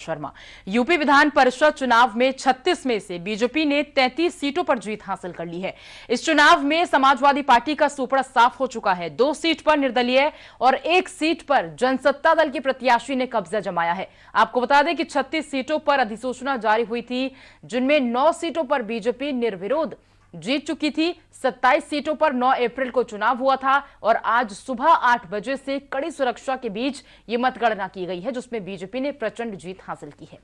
Sharma. UP Vidhan Parishad चुनाव में 36 में से बीजेपी ने 33 सीटों पर जीत हासिल कर ली है। इस चुनाव में समाजवादी पार्टी का सुपड़ा साफ हो चुका है। 2 सीट पर निर्दलीय और 1 सीट पर जनसत्ता दल के प्रत्याशी ने कब्जा जमाया है। आपको बता दें कि 36 सीटों पर अधिसूचना जारी हुई थी, जिनमें 9 सीटों पर बीजेपी निर्विरोध जीत चुकी थी। 27 सीटों पर 9 अप्रैल को चुनाव हुआ था और आज सुबह 8 बजे से कड़ी सुरक्षा के बीच ये मतगणना की गई है, जिसमें बीजेपी ने प्रचंड जीत हासिल की है।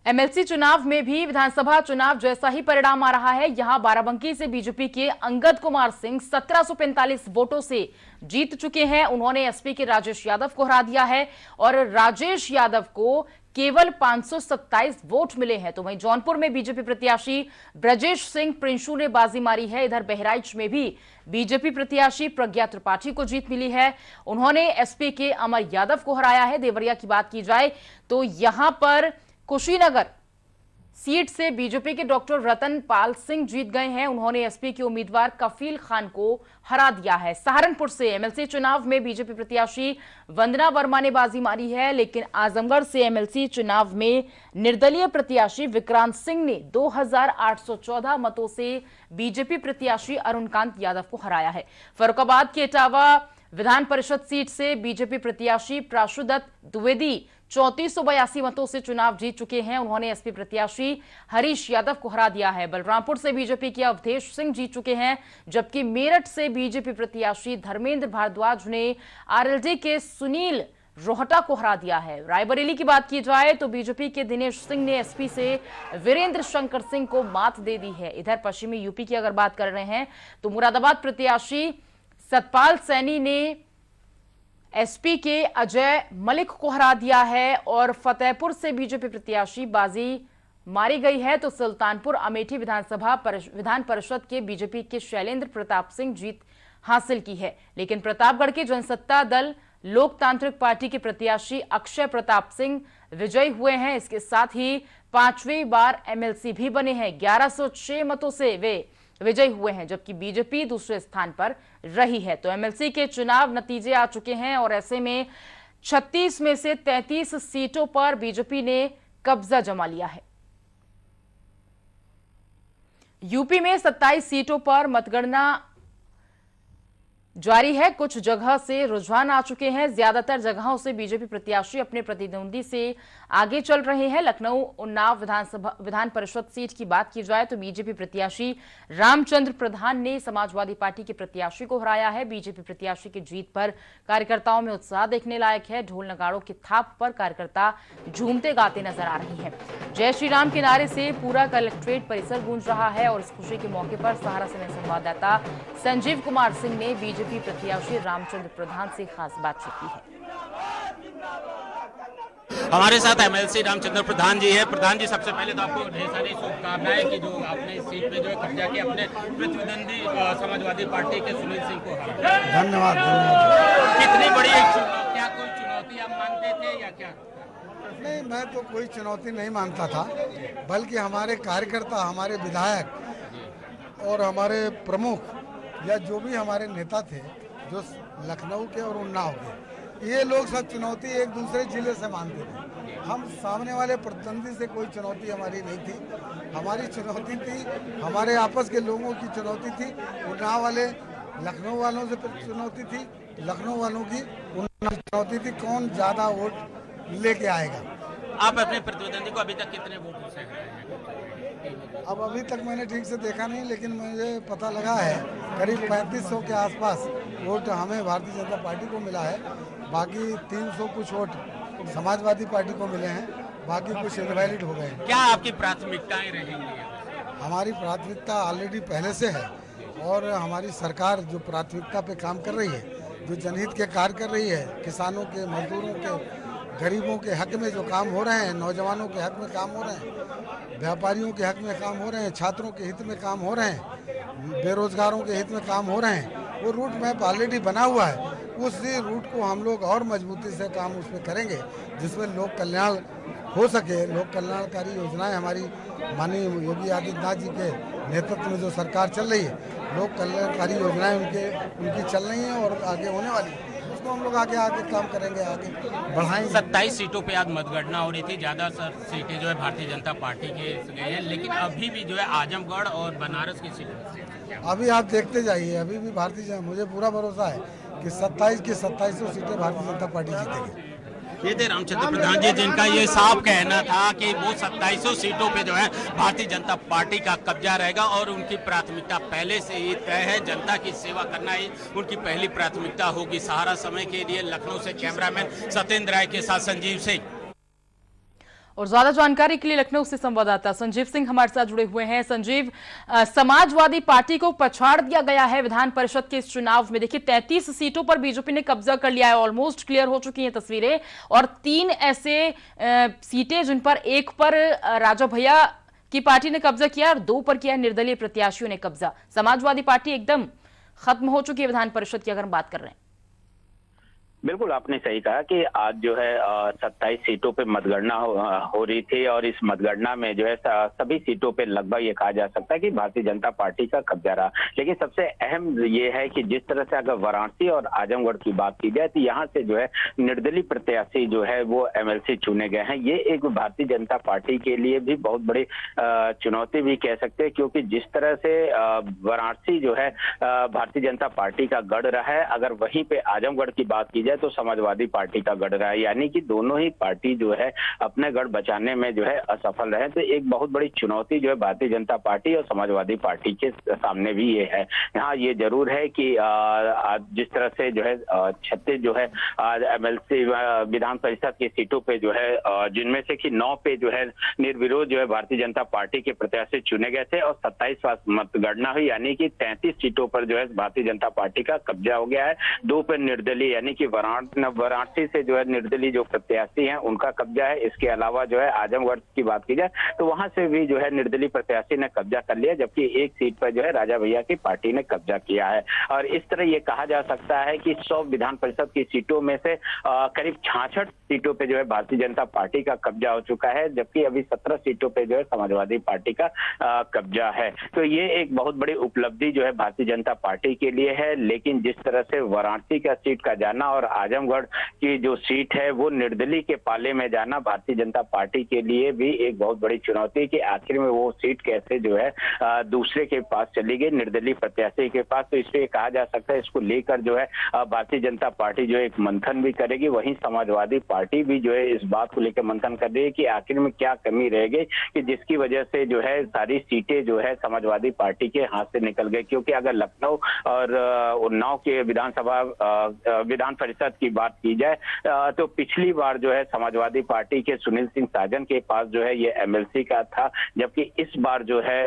एमएलसी चुनाव में भी विधानसभा चुनाव जैसा ही परिणाम आ रहा है। यहां बाराबंकी से बीजेपी के अंगद कुमार सिंह 1745 वोटों से जीत चुके हैं। उन्होंने एसपी के राजेश यादव को हरा दिया है और राजेश यादव को केवल 527 वोट मिले हैं। तो वहीं जौनपुर में बीजेपी प्रत्याशी ब्रजेश सिंह प्रिंशू ने बाजी मारी है। इधर बहराइच में भी बीजेपी प्रत्याशी प्रज्ञा त्रिपाठी को जीत मिली है। उन्होंने एसपी के अमर यादव को हराया है। देवरिया की बात की जाए तो यहां पर कुशीनगर सीट से बीजेपी के डॉक्टर रतन पाल सिंह जीत गए हैं। उन्होंने एसपी के उम्मीदवार कफील खान को हरा दिया है। सहारनपुर से एमएलसी चुनाव में बीजेपी प्रत्याशी वंदना वर्मा ने बाजी मारी है, लेकिन आजमगढ़ से एमएलसी चुनाव में निर्दलीय प्रत्याशी विक्रांत सिंह ने 2814 मतों से बीजेपी प्रत्याशी अरुणकांत यादव को हराया है। फर्रुखाबाद के इटावा विधान परिषद सीट से बीजेपी प्रत्याशी प्राशुदत्त द्विवेदी 3482 मतों से चुनाव जीत चुके हैं। उन्होंने एसपी प्रत्याशी हरीश यादव को हरा दिया है। बलरामपुर से बीजेपी के अवधेश सिंह जीत चुके हैं, जबकि मेरठ से बीजेपी प्रत्याशी धर्मेंद्र भारद्वाज ने आरएलडी के सुनील रोहटा को हरा दिया है। रायबरेली की बात की जाए तो बीजेपी के दिनेश सिंह ने एसपी से वीरेंद्र शंकर सिंह को मात दे दी है। इधर पश्चिमी यूपी की अगर बात कर रहे हैं तो मुरादाबाद प्रत्याशी सतपाल सैनी ने एसपी के अजय मलिक को हरा दिया है और फतेहपुर से बीजेपी प्रत्याशी बाजी मारी गई है। तो सुल्तानपुर अमेठी विधान परिषद के बीजेपी के शैलेंद्र प्रताप सिंह जीत हासिल की है, लेकिन प्रतापगढ़ के जनसत्ता दल लोकतांत्रिक पार्टी के प्रत्याशी अक्षय प्रताप सिंह विजयी हुए हैं। इसके साथ ही 5वीं बार एमएलसी भी बने हैं। 1106 मतों से वे विजयी हुए हैं, जबकि बीजेपी दूसरे स्थान पर रही है। तो एमएलसी के चुनाव नतीजे आ चुके हैं और ऐसे में 36 में से 33 सीटों पर बीजेपी ने कब्जा जमा लिया है। यूपी में 27 सीटों पर मतगणना जारी है। कुछ जगह से रुझान आ चुके हैं। ज्यादातर जगहों से बीजेपी प्रत्याशी अपने प्रतिद्वंदी से आगे चल रहे हैं। लखनऊ उन्नाव विधान परिषद सीट की बात की जाए तो बीजेपी प्रत्याशी रामचंद्र प्रधान ने समाजवादी पार्टी के प्रत्याशी को हराया है। बीजेपी प्रत्याशी की जीत पर कार्यकर्ताओं में उत्साह देखने लायक है। ढोल नगाड़ों की थाप पर कार्यकर्ता झूमते गाते नजर आ रहे हैं। जय श्री राम के नारे से पूरा कलेक्ट्रेट परिसर गूंज रहा है और इस खुशी के मौके पर सहारा से संवाददाता संजीव कुमार सिंह ने बीजेपी प्रत्याशी रामचंद्र प्रधान से खास बातचीत की है। हमारे साथ एमएलसी रामचंद्र प्रधान जी है। प्रधान जी, सबसे पहले तो आपको ढेर सारी शुभकामनाएं कि जो आपने इस सीट पे जो है कब्जा किया, अपने प्रतिद्वंदी समाजवादी पार्टी के सुनील सिंह को हराया। धन्यवाद। कितनी बड़ी क्या कोई चुनौती आप मानते थे या क्या? नहीं, मैं तो कोई चुनौती नहीं मानता था, बल्कि हमारे कार्यकर्ता, हमारे विधायक और हमारे प्रमुख या जो भी हमारे नेता थे, जो लखनऊ के और उन्नाव के, ये लोग सब चुनौती एक दूसरे जिले से मानते थे। हम सामने वाले प्रतिद्वंदी से कोई चुनौती हमारी नहीं थी। हमारी चुनौती थी, हमारे आपस के लोगों की चुनौती थी। उन्नाव वाले लखनऊ वालों से चुनौती थी, लखनऊ वालों की उन्नाव चुनौती थी, कौन ज़्यादा वोट लेके आएगा। आप अपने प्रतिद्वंदी को अभी तक कितने वोटों से हराए हैं? अब अभी तक मैंने ठीक से देखा नहीं, लेकिन मुझे पता लगा है करीब 3500 के आसपास वोट हमें भारतीय जनता पार्टी को मिला है। बाकी 300 कुछ वोट समाजवादी पार्टी को मिले हैं, बाकी कुछ इनवैलिड हो गए हैं। क्या आपकी प्राथमिकताएं रहेंगी? हमारी प्राथमिकता ऑलरेडी पहले से है और हमारी सरकार जो प्राथमिकता पे काम कर रही है, जो जनहित के कार्य कर रही है, किसानों के, मजदूरों के, गरीबों के हक में जो काम हो रहे हैं, नौजवानों के हक में काम हो रहे हैं, व्यापारियों के हक में काम हो रहे हैं, छात्रों के हित में काम हो रहे हैं, बेरोजगारों के हित में काम हो रहे हैं, वो रूट मैप ऑलरेडी बना हुआ है। उसी रूट को हम लोग और मजबूती से काम उसमें करेंगे, जिसमें लोक कल्याण हो सके। लोक कल्याणकारी योजनाएं हमारी माननीय योगी आदित्यनाथ जी के नेतृत्व में जो सरकार चल रही है, लोक कल्याणकारी योजनाएं उनकी चल रही हैं और आगे होने वाली है। उसको हम लोग आगे आगे काम करेंगे, आगे बढ़ाएंगे। 27 सीटों पे आज मतगणना हो रही थी, ज्यादा सीटें जो है भारतीय जनता पार्टी के गए हैं, लेकिन अभी भी जो है आजमगढ़ और बनारस की सीटें अभी आप देखते जाइए, अभी भी मुझे पूरा भरोसा है कि 27 की 27 सीटें भारतीय जनता पार्टी जीतेगी। ये थे रामचंद्र प्रधान जी, जिनका ये साफ कहना था कि वो 27 सीटों पे जो है भारतीय जनता पार्टी का कब्जा रहेगा और उनकी प्राथमिकता पहले से ही तय है। जनता की सेवा करना ही उनकी पहली प्राथमिकता होगी। सहारा समय के लिए लखनऊ से कैमरामैन सत्येंद्र राय के साथ संजीव सिंह। और ज्यादा जानकारी के लिए लखनऊ से संवाददाता संजीव सिंह हमारे साथ जुड़े हुए हैं। संजीव, समाजवादी पार्टी को पछाड़ दिया गया है विधान परिषद के इस चुनाव में। देखिए 33 सीटों पर बीजेपी ने कब्जा कर लिया है, ऑलमोस्ट क्लियर हो चुकी हैं तस्वीरें, और 3 ऐसे सीटें जिन पर एक पर राजा भैया की पार्टी ने कब्जा किया और 2 पर किया निर्दलीय प्रत्याशियों ने कब्जा। समाजवादी पार्टी एकदम खत्म हो चुकी है विधान परिषद की, अगर हम बात कर रहे हैं। बिल्कुल, आपने सही कहा कि आज जो है 27 सीटों पे मतगणना हो रही थी और इस मतगणना में जो है सभी सीटों पे लगभग ये कहा जा सकता है कि भारतीय जनता पार्टी का कब्जा रहा। लेकिन सबसे अहम ये है कि जिस तरह से अगर वाराणसी और आजमगढ़ की बात की जाए तो यहाँ से जो है निर्दलीय प्रत्याशी जो है वो एमएलसी चुने गए हैं। ये एक भारतीय जनता पार्टी के लिए भी बहुत बड़ी चुनौती भी कह सकते हैं, क्योंकि जिस तरह से वाराणसी जो है भारतीय जनता पार्टी का गढ़ रहा है, अगर वहीं पे आजमगढ़ की बात की जाए तो समाजवादी पार्टी का गढ़ रहा है, यानी कि दोनों ही पार्टी जो है अपने गढ़ बचाने में जो है असफल रहे। तो एक बहुत बड़ी चुनौती जो है भारतीय जनता पार्टी और समाजवादी पार्टी के सामने भी ये है। यहाँ ये जरूर है कि जिस तरह से जो है 36 जो है एमएलसी विधान परिषद की सीटों पे जो है जिनमें से कि 9 पे जो है निर्विरोध जो है भारतीय जनता पार्टी के प्रत्याशी चुने गए थे और 27 मतगणना हुई, यानी कि 33 सीटों पर जो है भारतीय जनता पार्टी का कब्जा हो गया है। 2 पे निर्दलीय यानी कि वाराणसी से जो है निर्दलीय जो प्रत्याशी हैं उनका कब्जा है। इसके अलावा जो है आजमगढ़ की बात की जाए तो वहां से भी जो है निर्दलीय प्रत्याशी ने कब्जा कर लिया, जबकि एक सीट पर जो है राजा भैया की पार्टी ने कब्जा किया है। और इस तरह ये कहा जा सकता है कि 100 विधान परिषद की सीटों में से करीब 66 सीटों पे जो है भारतीय जनता पार्टी का कब्जा हो चुका है, जबकि अभी 17 सीटों पे जो है समाजवादी पार्टी का कब्जा है। तो ये एक बहुत बड़ी उपलब्धि जो है भारतीय जनता पार्टी के लिए है। लेकिन जिस तरह से वाराणसी का सीट का जाना और आजमगढ़ की जो सीट है वो निर्दलीय के पाले में जाना भारतीय जनता पार्टी के लिए भी एक बहुत बड़ी चुनौती कि आखिर में वो सीट कैसे जो है दूसरे के पास चली गई, निर्दलीय प्रत्याशी के पास। तो इसलिए कहा जा सकता है इसको लेकर जो है भारतीय जनता पार्टी जो है एक मंथन भी करेगी। वहीं समाजवादी पार्टी भी जो है इस बात को लेकर मंथन कर रही है कि आखिर में क्या कमी रह गई कि जिसकी वजह से जो है सारी सीटें जो है समाजवादी पार्टी के हाथ से निकल गई। क्योंकि अगर लखनऊ और उन्नाव के विधान परिषद की बात की जाए तो पिछली बार जो है समाजवादी पार्टी के सुनील सिंह साजन के पास जो है ये एमएलसी का था, जबकि इस बार जो है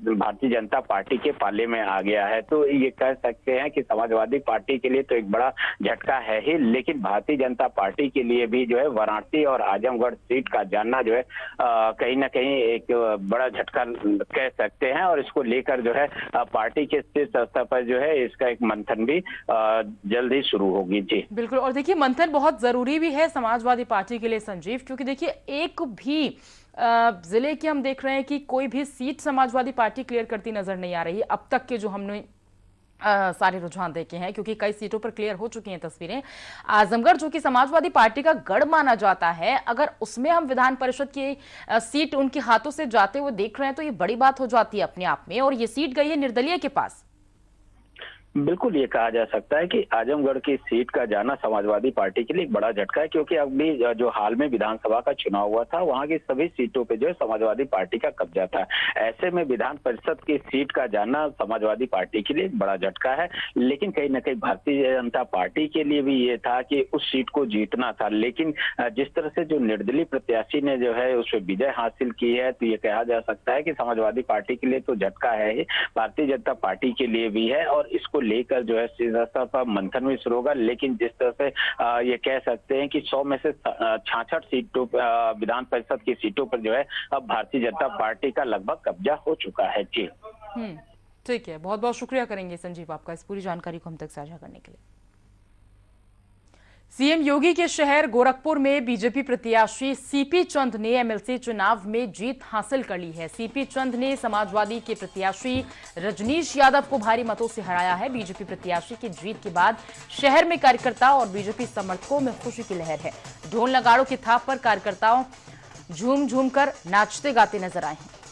भारतीय जनता पार्टी के पाले में आ गया है। तो ये कह सकते हैं कि समाजवादी पार्टी के लिए तो एक बड़ा झटका है ही, लेकिन भारतीय जनता पार्टी के लिए भी जो है वाराणसी और आजमगढ़ सीट का जानना जो है कहीं ना कहीं एक बड़ा झटका कह सकते हैं। और इसको लेकर जो है पार्टी के शीर्ष स्तर पर जो है इसका एक मंथन भी जल्द ही शुरू होगी। जी बिल्कुल, और देखिए मंथन बहुत जरूरी भी है समाजवादी पार्टी के लिए संजीव, क्योंकि देखिए एक भी जिले की हम देख रहे हैं कि कोई भी सीट समाजवादी पार्टी क्लियर करती नजर नहीं आ रही अब तक के जो हमने सारे रुझान देखे हैं, क्योंकि कई सीटों पर क्लियर हो चुकी हैं तस्वीरें। आजमगढ़ जो कि समाजवादी पार्टी का गढ़ माना जाता है, अगर उसमें हम विधान परिषद की सीट उनके हाथों से जाते हुए देख रहे हैं तो ये बड़ी बात हो जाती है अपने आप में, और ये सीट गई है निर्दलीय के पास। बिल्कुल, ये कहा जा सकता है कि आजमगढ़ की सीट का जाना समाजवादी पार्टी के लिए एक बड़ा झटका है, क्योंकि अभी जो हाल में विधानसभा का चुनाव हुआ था वहां की सभी सीटों पे जो है समाजवादी पार्टी का कब्जा था। ऐसे में विधान परिषद की सीट का जाना समाजवादी पार्टी के लिए एक बड़ा झटका है। लेकिन कहीं ना कहीं भारतीय जनता पार्टी के लिए भी ये था कि उस सीट को जीतना था। लेकिन जिस तरह से जो निर्दलीय प्रत्याशी ने जो है उस पर विजय हासिल की है, तो ये कहा जा सकता है कि समाजवादी पार्टी के लिए तो झटका है ही, भारतीय जनता पार्टी के लिए भी है। और इसको लेकर जो है सीधा स्तर पर मंथन भी शुरू होगा। लेकिन जिस तरह से ये कह सकते हैं कि 100 में से 66 सीटों विधान परिषद की सीटों पर जो है अब भारतीय जनता पार्टी का लगभग कब्जा हो चुका है। जी ठीक है, बहुत बहुत शुक्रिया करेंगे संजीव आपका इस पूरी जानकारी को हम तक साझा करने के लिए। सीएम योगी के शहर गोरखपुर में बीजेपी प्रत्याशी सीपी चंद ने एमएलसी चुनाव में जीत हासिल कर ली है। सीपी चंद ने समाजवादी के प्रत्याशी रजनीश यादव को भारी मतों से हराया है। बीजेपी प्रत्याशी की जीत के बाद शहर में कार्यकर्ता और बीजेपी समर्थकों में खुशी की लहर है। ढोल नगाड़ों की थाप पर कार्यकर्ताओं झूम झूम कर नाचते गाते नजर आए हैं।